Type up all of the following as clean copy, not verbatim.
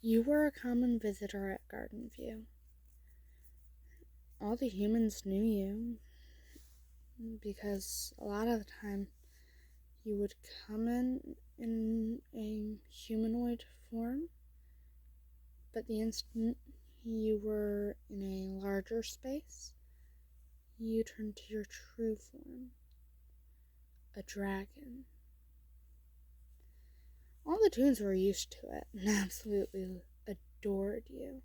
You were a common visitor at Garden View. All the humans knew you because a lot of the time you would come in a humanoid form, but the instant you were in a larger space, you turned to your true form, a dragon. All the toons were used to it and absolutely adored you.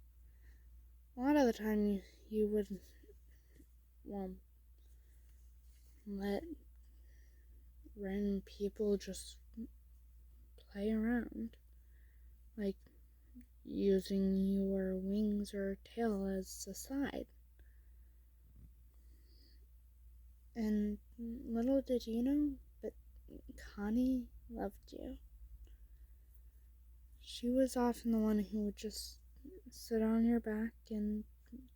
A lot of the time you would, well, let random people just play around, like using your wings or tail as a slide. And little did you know, but Connie loved you. She was often the one who would just sit on your back and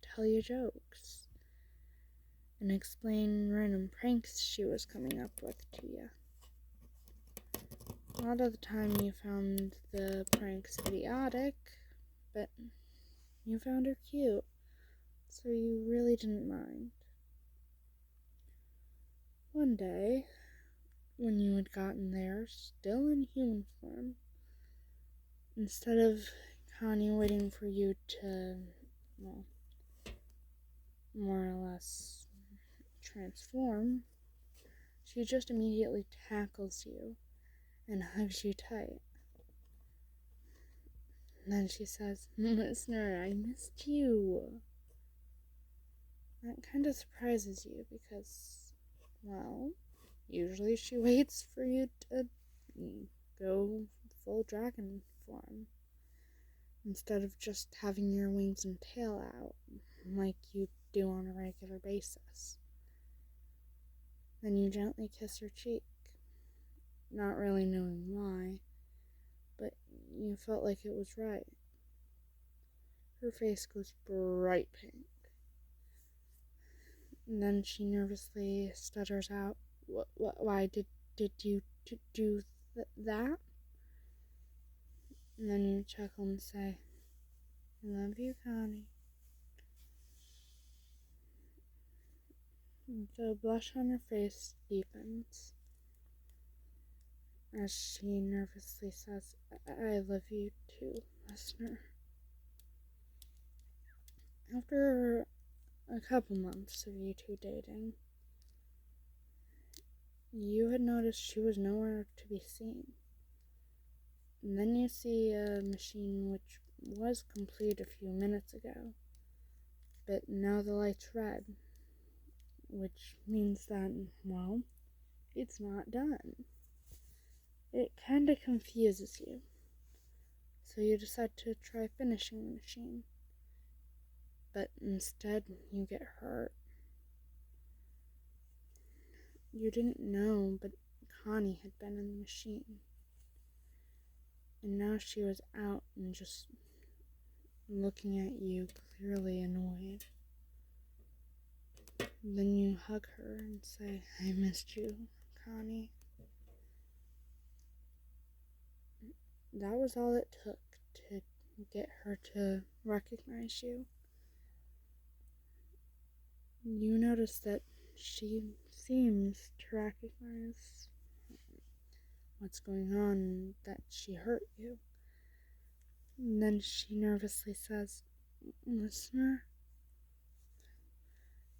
tell you jokes and explain random pranks she was coming up with to you. A lot of the time you found the pranks idiotic, but you found her cute, so you really didn't mind. One day, when you had gotten there, still in human form, instead of Connie waiting for you to, well, more or less transform, she just immediately tackles you and hugs you tight. And then she says, "Listener, I missed you." That kind of surprises you because, well, usually she waits for you to go full dragon form instead of just having your wings and tail out like you do on a regular basis. Then you gently kiss her cheek, not really knowing why, but you felt like it was right. Her face goes bright pink. And then she nervously stutters out, Why did you do that?" And then you chuckle and say, "I love you, Connie." The blush on her face deepens as she nervously says, "I love you too, listener." After a couple months of you two dating, you had noticed she was nowhere to be seen. And then you see a machine which was complete a few minutes ago, but now the light's red, which means that, well, it's not done. It kinda confuses you, so you decide to try finishing the machine, but instead you get hurt. You didn't know, but Connie had been in the machine, and now she was out and just looking at you, clearly annoyed. Then you hug her and say, "I missed you, Connie." That was all it took to get her to recognize you. You notice that she seems to recognize what's going on and that she hurt you. And then she nervously says, "Listener,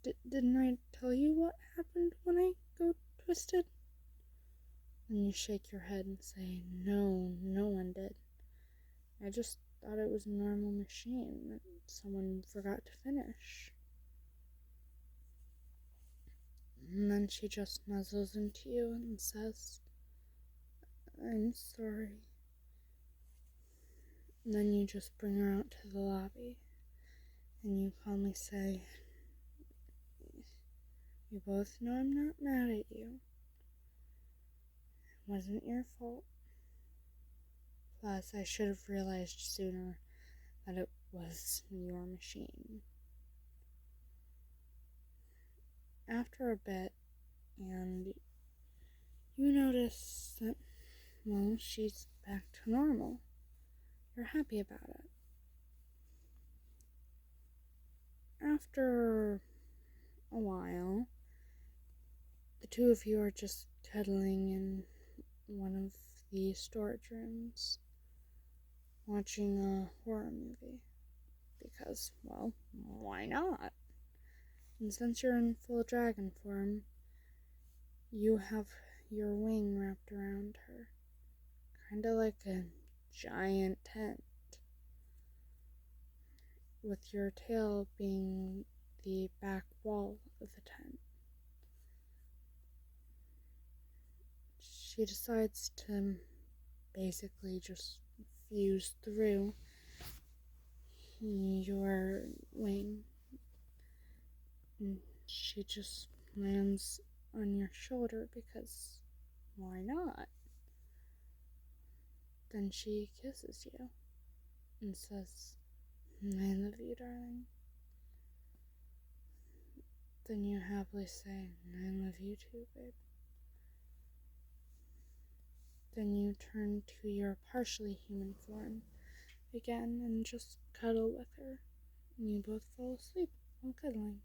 didn't I tell you what happened when I go twisted?" And you shake your head and say, "No, no one did. I just thought it was a normal machine that someone forgot to finish." And then she just nuzzles into you and says, "I'm sorry." And then you just bring her out to the lobby and you calmly say, "We both know I'm not mad at you. It wasn't your fault. Plus, I should have realized sooner that it was your machine." After a bit, and you notice that, well, she's back to normal. you're happy about it. After a while, the two of you are just cuddling in one of the storage rooms, watching a horror movie. Because, well, why not? And since you're in full dragon form, you have your wing wrapped around her, kinda like a giant tent, with your tail being the back wall of the tent. She decides to basically just fuse through your wing, and she just lands on your shoulder because why not? Then she kisses you and says, "I love you, darling." Then you happily say, "I love you too, babe." Then you turn to your partially human form again and just cuddle with her, and you both fall asleep while cuddling.